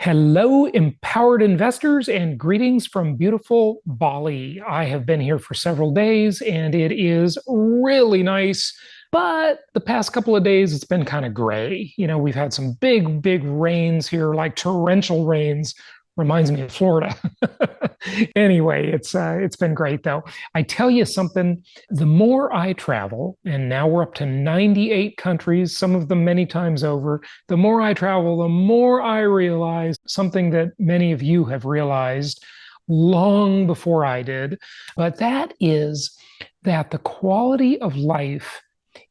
Hello, empowered investors, and greetings from beautiful Bali. I have been here for several days and it is really nice. But the past couple of days, it's been kind of gray. We've had some big rains here, like torrential rains. Reminds me of Florida. Anyway, it's been great though. I tell you something, the more I travel, and now we're up to 98 countries, some of them many times over, the more I travel, the more I realize something that many of you have realized long before I did, but that is that the quality of life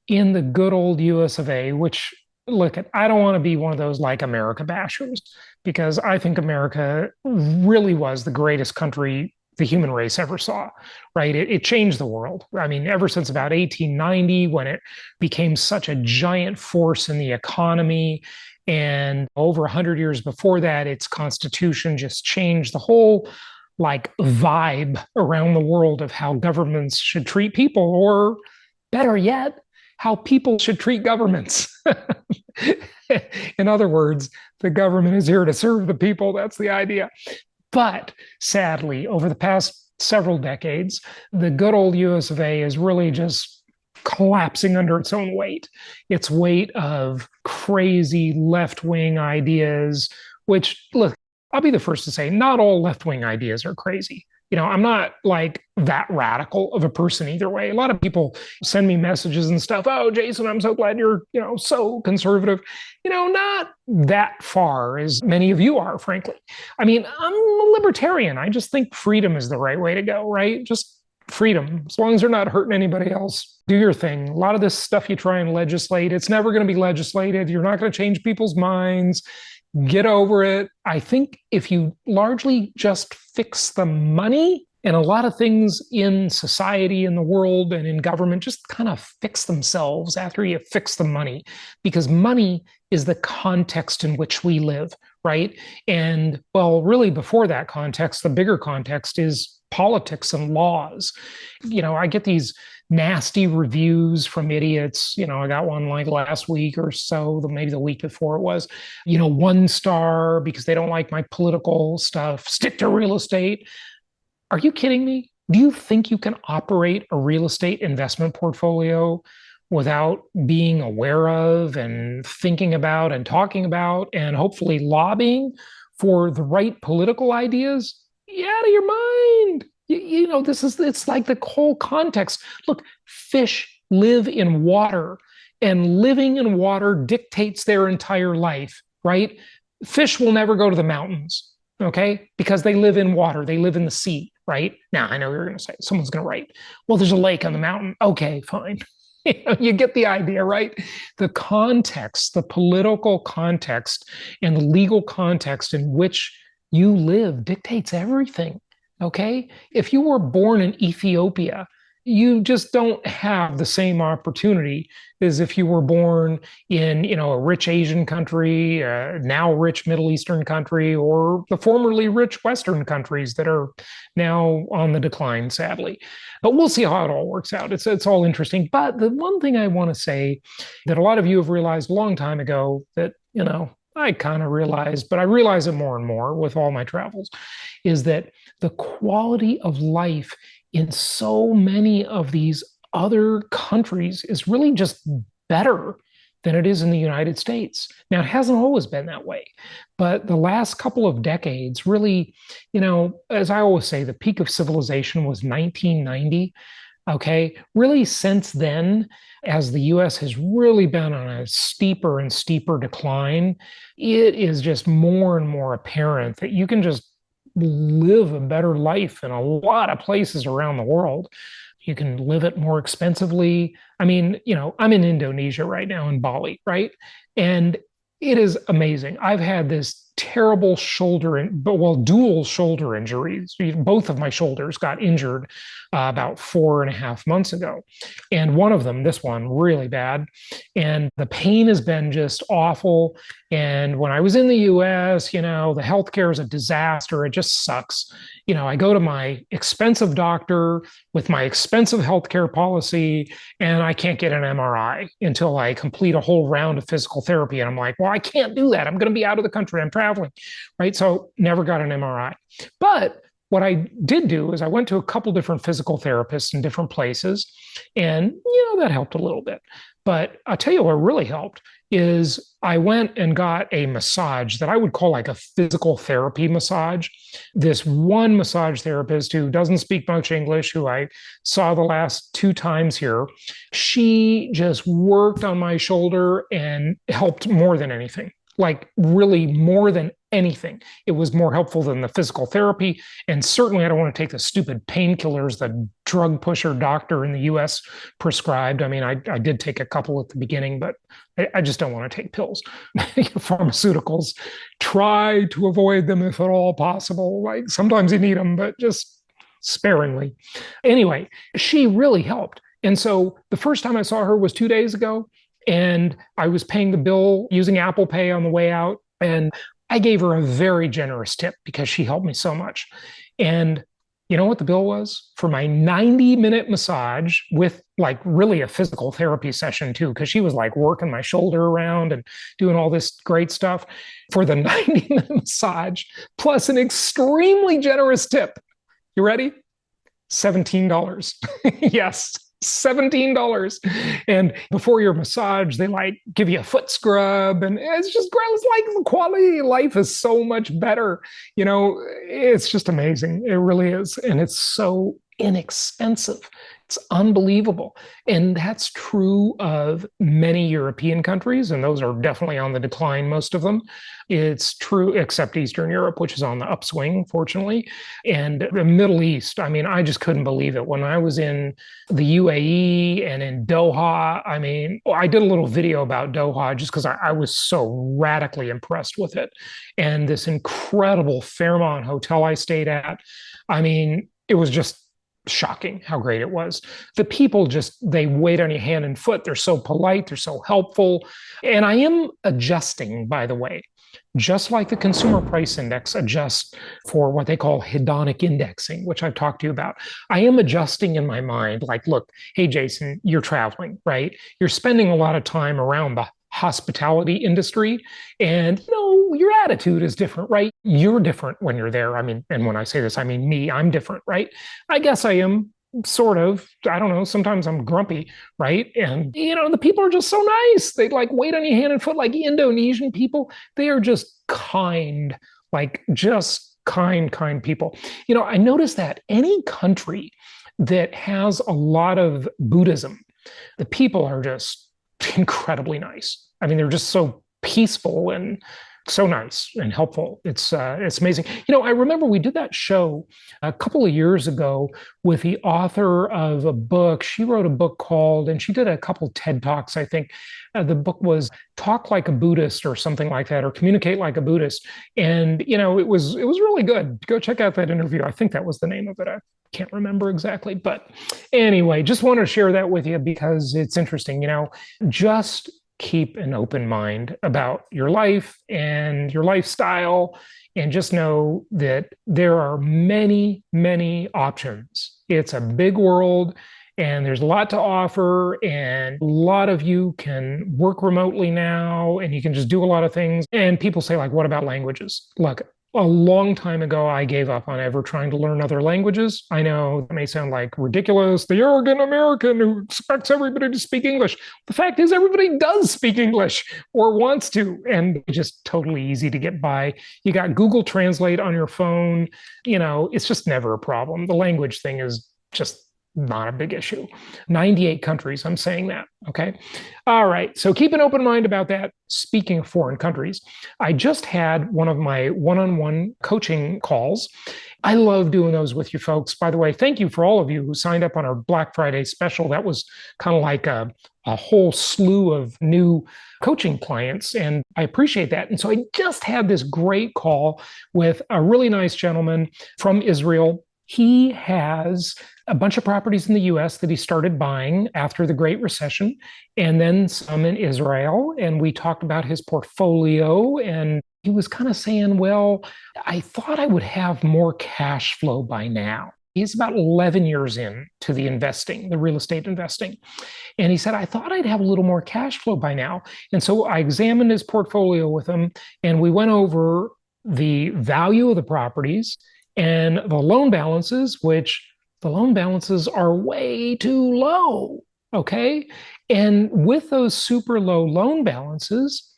in the good old US of A, which look, I don't want to be one of those like America bashers because I think America really was the greatest country the human race ever saw, right? It changed the world. I mean, ever since about 1890, when it became such a giant force in the economy. And over 100 years before that, its constitution just changed the whole like vibe around the world of how governments should treat people, or better yet, how people should treat governments. In other words, the government is here to serve the people. That's the idea. But sadly, over the past several decades, the good old US of A is really just collapsing under its own weight. Its weight of crazy left wing ideas, which, look, I'll be the first to say, not all left wing ideas are crazy. I'm not like that radical of a person either way. A lot of people send me messages and stuff. Oh, Jason, I'm so glad you're, so conservative. Not that far as many of you are, frankly. I mean, I'm a libertarian. I just think freedom is the right way to go, right? Just freedom. As long as you're not hurting anybody else, do your thing. A lot of this stuff you try and legislate, it's never going to be legislated. You're not going to change people's minds. Get over it. I think if you largely just fix the money, and a lot of things in society, in the world, and in government just kind of fix themselves after you fix the money, because money is the context in which we live, right? And well, really before that context, the bigger context is politics and laws. I get these nasty reviews from idiots. I got one like last week or so, maybe the week before it was, 1 star because they don't like my political stuff. Stick to real estate. Are you kidding me? Do you think you can operate a real estate investment portfolio without being aware of and thinking about and talking about and hopefully lobbying for the right political ideas? You're out of your mind. It's like the whole context. Look, fish live in water, and living in water dictates their entire life, right? Fish will never go to the mountains, okay? Because they live in water, they live in the sea, right? Now, I know you're going to say, someone's going to write, well, there's a lake on the mountain. Okay, fine. You get the idea, right? The context, the political context, and the legal context in which you live dictates everything. Okay. If you were born in Ethiopia, you just don't have the same opportunity as if you were born in, a rich Asian country, now rich Middle Eastern country, or the formerly rich Western countries that are now on the decline, sadly. But we'll see how it all works out. It's all interesting. But the one thing I want to say that a lot of you have realized a long time ago that, I kind of realized, but I realize it more and more with all my travels, is that the quality of life in so many of these other countries is really just better than it is in the United States. Now, it hasn't always been that way, but the last couple of decades really, as I always say, the peak of civilization was 1990. Okay. Really, since then, as the US has really been on a steeper and steeper decline, it is just more and more apparent that you can just live a better life in a lot of places around the world. You can live it more expensively. I mean, I'm in Indonesia right now in Bali, right? And it is amazing. I've had this terrible dual shoulder injuries. Both of my shoulders got injured about 4.5 months ago. And one of them, this one, really bad. And the pain has been just awful. And when I was in the US, the healthcare is a disaster. It just sucks. I go to my expensive doctor with my expensive healthcare policy, and I can't get an MRI until I complete a whole round of physical therapy. And I'm like, well, I can't do that. I'm going to be out of the country. I'm traveling. traveling, right? So never got an MRI. But what I did do is I went to a couple different physical therapists in different places, and that helped a little bit. But I'll tell you what really helped is I went and got a massage that I would call like a physical therapy massage. This one massage therapist who doesn't speak much English, who I saw the last two times here, she just worked on my shoulder and helped more than anything. Like really more than anything. It was more helpful than the physical therapy. And certainly I don't want to take the stupid painkillers the drug pusher doctor in the US prescribed. I mean, I did take a couple at the beginning, but I just don't want to take pills. Pharmaceuticals, try to avoid them if at all possible. Like sometimes you need them, but just sparingly. Anyway, she really helped. And so the first time I saw her was 2 days ago. And I was paying the bill using Apple Pay on the way out. And I gave her a very generous tip because she helped me so much. And you know what the bill was? For my 90-minute massage with like really a physical therapy session too, because she was like working my shoulder around and doing all this great stuff for the 90-minute massage, plus an extremely generous tip. You ready? $17. Yes. $17. And before your massage, they like give you a foot scrub, and it's just great. It's like the quality of life is so much better. It's just amazing. It really is. And it's so inexpensive. It's unbelievable. And that's true of many European countries, and those are definitely on the decline, most of them. It's true, except Eastern Europe, which is on the upswing, fortunately. And the Middle East, I mean, I just couldn't believe it. When I was in the UAE and in Doha, I mean, I did a little video about Doha just because I was so radically impressed with it. And this incredible Fairmont hotel I stayed at, I mean, it was just shocking how great it was. The people they wait on your hand and foot. They're so polite. They're so helpful. And I am adjusting, by the way, just like the consumer price index adjusts for what they call hedonic indexing, which I've talked to you about. I am adjusting in my mind, like, look, hey, Jason, you're traveling, right? You're spending a lot of time around the hospitality industry. And, your attitude is different, right? You're different when you're there. I mean, and when I say this, I mean me, I'm different, right? I guess I am sort of, I don't know, sometimes I'm grumpy, right? And, the people are just so nice. They like wait on your hand and foot, like Indonesian people. They are just kind, like just kind people. I noticed that any country that has a lot of Buddhism, the people are just incredibly nice. I mean, they're just so peaceful and so nice and helpful. It's amazing. I remember we did that show a couple of years ago with the author of a book. She wrote a book and she did a couple TED Talks, I think. The book was Talk Like a Buddhist or something like that, or Communicate Like a Buddhist. And, it was really good. Go check out that interview. I think that was the name of it. I can't remember exactly. But anyway, just wanted to share that with you because it's interesting, just keep an open mind about your life and your lifestyle, and just know that there are many, many options. It's a big world and there's a lot to offer, and a lot of you can work remotely now and you can just do a lot of things. And people say, like, what about languages? Look, a long time ago, I gave up on ever trying to learn other languages. I know it may sound like ridiculous, the arrogant American who expects everybody to speak English. The fact is, everybody does speak English or wants to, and it's just totally easy to get by. You got Google Translate on your phone. It's just never a problem. The language thing is just not a big issue. 98 countries, I'm saying that. Okay. All right. So keep an open mind about that. Speaking of foreign countries, I just had one of my one-on-one coaching calls. I love doing those with you folks. By the way, thank you for all of you who signed up on our Black Friday special. That was kind of like a whole slew of new coaching clients, and I appreciate that. And so I just had this great call with a really nice gentleman from Israel. He has a bunch of properties in the US that he started buying after the Great Recession, and then some in Israel. And we talked about his portfolio, and he was kind of saying, well, I thought I would have more cash flow by now. He's about 11 years in to the real estate investing. And he said, I thought I'd have a little more cash flow by now. And so I examined his portfolio with him, and we went over the value of the properties and the loan balances, which the loan balances are way too low. Okay. And with those super low loan balances,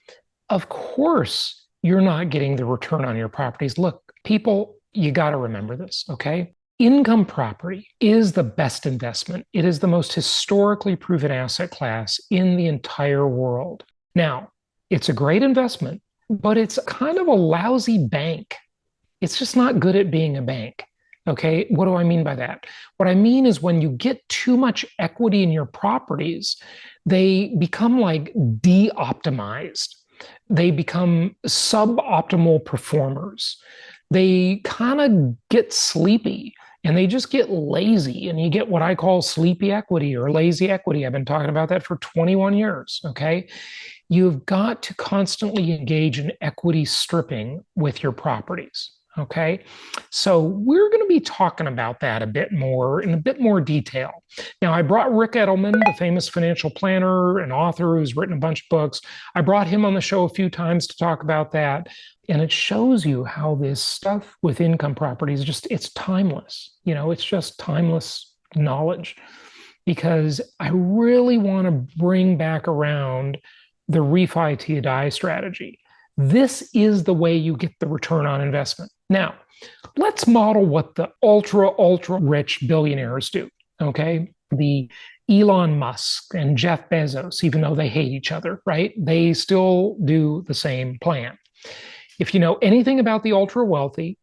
of course, you're not getting the return on your properties. Look, people, you got to remember this. Okay. Income property is the best investment. It is the most historically proven asset class in the entire world. Now, it's a great investment, but it's kind of a lousy bank. It's just not good at being a bank. Okay. What do I mean by that? What I mean is when you get too much equity in your properties, they become like de optimized. They become suboptimal performers. They kind of get sleepy and they just get lazy. And you get what I call sleepy equity or lazy equity. I've been talking about that for 21 years. Okay. You've got to constantly engage in equity stripping with your properties. Okay. So we're going to be talking about that a bit more in a bit more detail. Now, I brought Rick Edelman, the famous financial planner and author who's written a bunch of books. I brought him on the show a few times to talk about that. And it shows you how this stuff with income properties just, it's timeless. It's just timeless knowledge because I really want to bring back around the refi to die strategy. This is the way you get the return on investment. Now, let's model what the ultra rich billionaires do. Okay. The Elon Musk and Jeff Bezos, even though they hate each other, right? They still do the same plan. If you know anything about the ultra wealthy,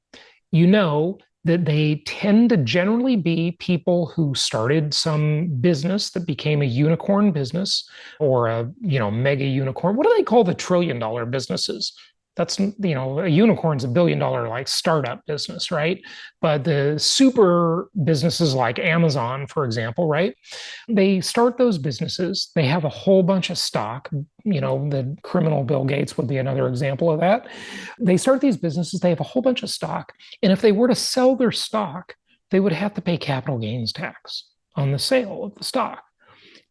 you know that they tend to generally be people who started some business that became a unicorn business or a mega unicorn. What do they call the $1 trillion businesses? That's, a unicorn's $1 billion like startup business, right? But the super businesses like Amazon, for example, right? They start those businesses. They have a whole bunch of stock. The criminal Bill Gates would be another example of that. They start these businesses. They have a whole bunch of stock. And if they were to sell their stock, they would have to pay capital gains tax on the sale of the stock.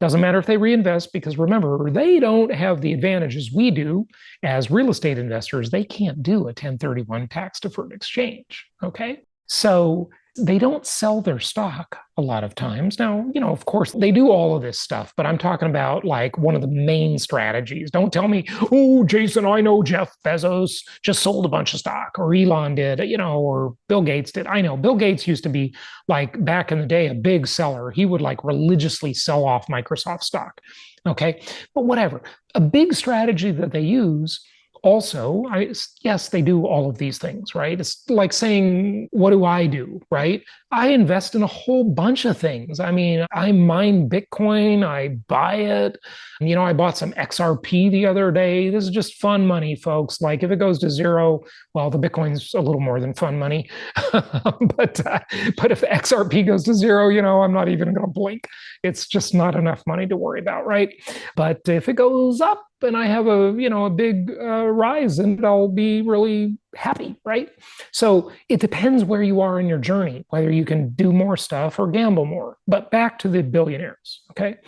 Doesn't matter if they reinvest because remember, they don't have the advantages we do as real estate investors. They can't do a 1031 tax deferred exchange. Okay. So they don't sell their stock a lot of times. Now, of course, they do all of this stuff, but I'm talking about like one of the main strategies. Don't tell me, oh, Jason, I know Jeff Bezos just sold a bunch of stock or Elon did, or Bill Gates did. I know Bill Gates used to be like back in the day, a big seller. He would like religiously sell off Microsoft stock. Okay. But whatever. A big strategy that they use also, yes, they do all of these things, right? It's like saying, what do I do, right? I invest in a whole bunch of things. I mean, I mine Bitcoin, I buy it. I bought some XRP the other day. This is just fun money, folks. Like if it goes to zero, well, the Bitcoin's a little more than fun money. but if the XRP goes to zero, I'm not even going to blink. It's just not enough money to worry about, right? But if it goes up, and I have a big rise, and I'll be really happy, right? So it depends where you are in your journey, whether you can do more stuff or gamble more. But back to the billionaires, okay?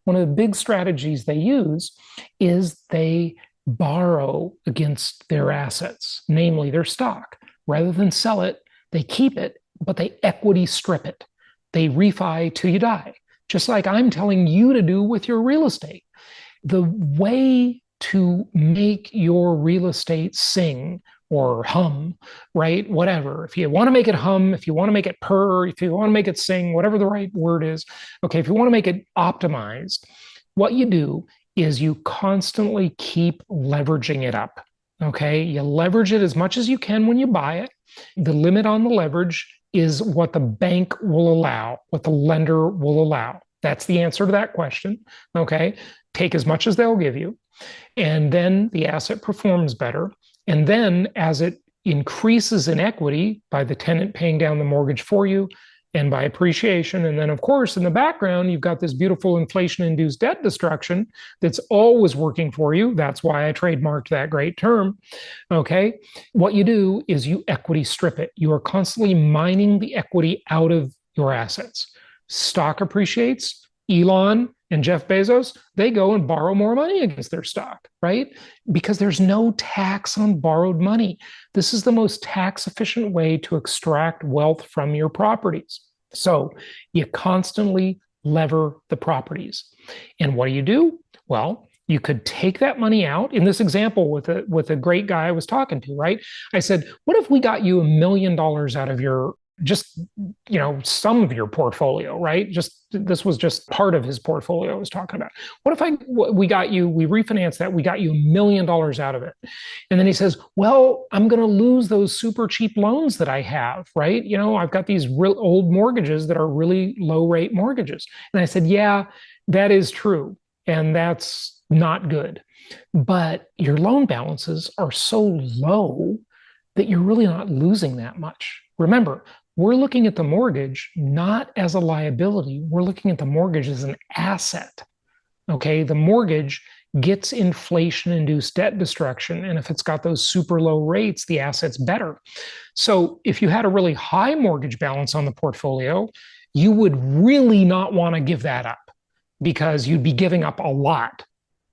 One of the big strategies they use is they borrow against their assets, namely their stock. Rather than sell it, they keep it, but they equity strip it. They refi till you die, just like I'm telling you to do with your real estate. The way to make your real estate sing or hum, right? Whatever. If you want to make it hum, if you want to make it purr, if you want to make it sing, whatever the right word is, okay, if you want to make it optimized, what you do is you constantly keep leveraging it up, okay? You leverage it as much as you can when you buy it. The limit on the leverage is what the bank will allow, what the lender will allow. That's the answer to that question, okay? Take as much as they'll give you, and then the asset performs better. And then as it increases in equity by the tenant paying down the mortgage for you and by appreciation, and then of course in the background, you've got this beautiful inflation-induced debt destruction that's always working for you. That's why I trademarked that great term, okay? What you do is you equity strip it. You are constantly mining the equity out of your assets. Stock appreciates, Elon and Jeff Bezos, they go and borrow more money against their stock, right? Because there's no tax on borrowed money. This is the most tax efficient way to extract wealth from your properties. So you constantly lever the properties. And what do? Well, you could take that money out in this example with a great guy I was talking to, right? I said, what if we got you $1 million out of your just some of your portfolio, right? Just this was just part of his portfolio I was talking about. What if we refinanced that, we got you $1 million out of it? And then he says, well, I'm going to lose those super cheap loans that I have, right? I've got these real old mortgages that are really low rate mortgages. And I said, yeah, that is true. And that's not good. But your loan balances are so low that you're really not losing that much. Remember, we're looking at the mortgage not as a liability. We're looking at the mortgage as an asset. Okay, the mortgage gets inflation-induced debt destruction. And if it's got those super low rates, the asset's better. So if you had a really high mortgage balance on the portfolio, you would really not want to give that up because you'd be giving up a lot.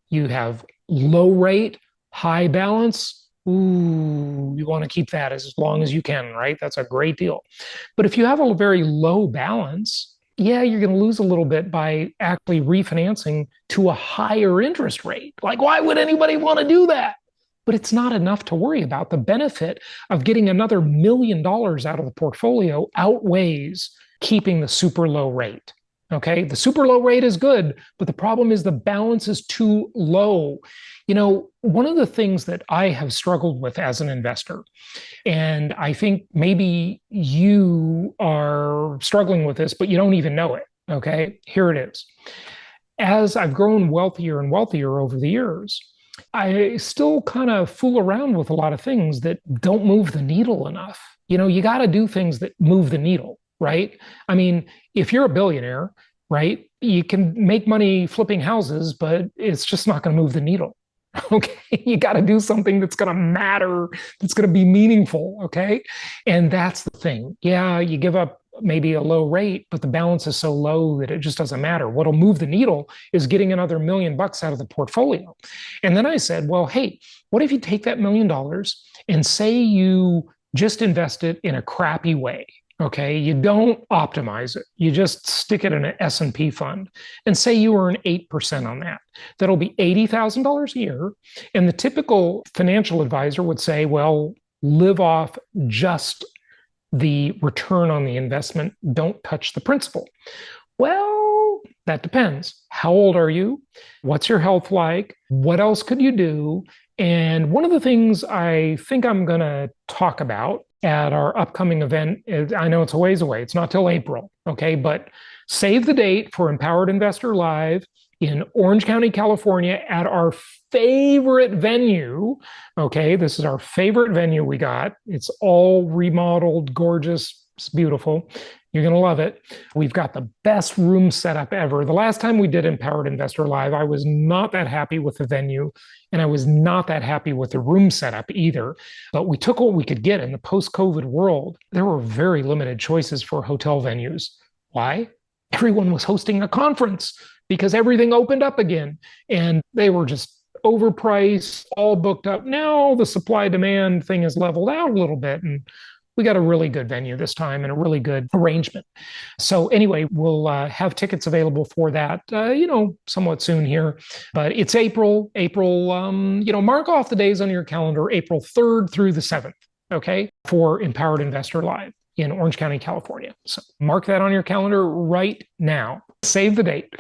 You have low rate, high balance. Ooh, you want to keep that as long as you can, right? That's a great deal. But if you have a very low balance, yeah, you're going to lose a little bit by actually refinancing to a higher interest rate. Like, why would anybody want to do that? But it's not enough to worry about. The benefit of getting another $1 million out of the portfolio outweighs keeping the super low rate. Okay, the super low rate is good, but the problem is the balance is too low. One of the things that I have struggled with as an investor, and I think maybe you are struggling with this, but you don't even know it. Okay, here it is. As I've grown wealthier and wealthier over the years, I still kind of fool around with a lot of things that don't move the needle enough. You got to do things that move the needle, right? I mean, if you're a billionaire, right, you can make money flipping houses, but it's just not going to move the needle. Okay. You got to do something that's going to matter, that's going to be meaningful. Okay. And that's the thing. Yeah, you give up maybe a low rate, but the balance is so low that it just doesn't matter. What'll move the needle is getting another $1 million out of the portfolio. And then I said, well, hey, what if you take that $1 million and say you just invest it in a crappy way? Okay, you don't optimize it. You just stick it in an S&P fund and say you earn 8% on that. That'll be $80,000 a year. And the typical financial advisor would say, well, live off just the return on the investment. Don't touch the principal. Well, that depends. How old are you? What's your health like? What else could you do? And one of the things I think I'm going to talk about at our upcoming event, I know it's a ways away, it's not till April, okay? But save the date for Empowered Investor Live in Orange County, California at our favorite venue, okay? This is our favorite venue we got. It's all remodeled, gorgeous, it's beautiful. You're going to love it. We've got the best room setup ever. The last time we did Empowered Investor Live, I was not that happy with the venue, and I was not that happy with the room setup either. But we took what we could get in the post-COVID world. There were very limited choices for hotel venues. Why? Everyone was hosting a conference because everything opened up again, and they were just overpriced, all booked up. Now the supply-demand thing has leveled out a little bit, and we got a really good venue this time and a really good arrangement. So anyway, we'll have tickets available for that, somewhat soon here. But it's April. Mark off the days on your calendar, April 3rd through the 7th, okay, for Empowered Investor Live in Orange County, California. So mark that on your calendar right now. Save the date,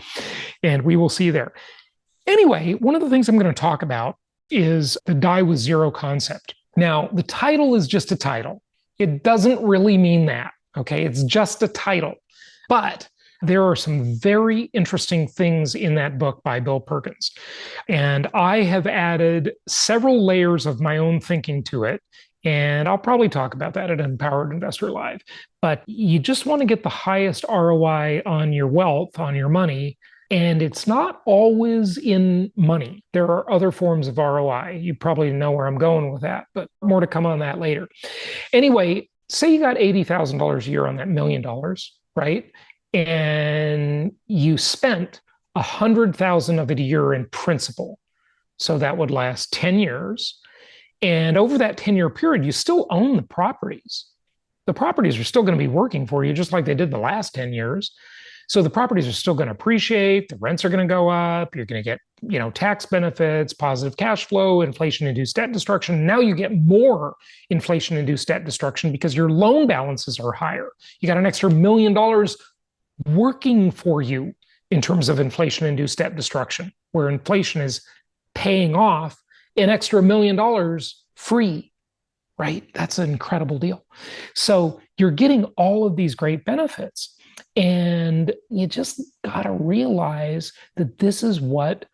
and we will see you there. Anyway, one of the things I'm going to talk about is the die with zero concept. Now, the title is just a title. It doesn't really mean that, okay? It's just a title. But there are some very interesting things in that book by Bill Perkins. And I have added several layers of my own thinking to it. And I'll probably talk about that at Empowered Investor Live. But you just want to get the highest ROI on your wealth, on your money. And it's not always in money. There are other forms of ROI. You probably know where I'm going with that, but more to come on that later. Anyway, say you got $80,000 a year on that $1 million, right? And you spent 100,000 of it a year in principal. So that would last 10 years. And over that 10-year period, you still own the properties. The properties are still going to be working for you just like they did the last 10 years. So the properties are still going to appreciate, the rents are going to go up, you're going to get, tax benefits, positive cash flow, inflation-induced debt destruction. Now you get more inflation-induced debt destruction because your loan balances are higher. You got an extra $1 million working for you in terms of inflation-induced debt destruction, where inflation is paying off an extra $1 million free, right? That's an incredible deal. So you're getting all of these great benefits. And you just got to realize that this is what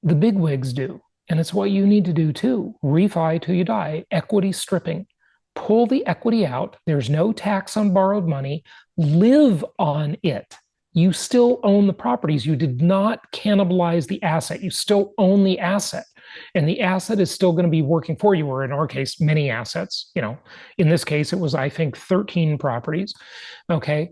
the bigwigs do. And it's what you need to do too. Refi till you die, equity stripping. Pull the equity out. There's no tax on borrowed money. Live on it. You still own the properties. You did not cannibalize the asset. You still own the asset. And the asset is still going to be working for you, or in our case, many assets. In this case, it was, I think, 13 properties. Okay.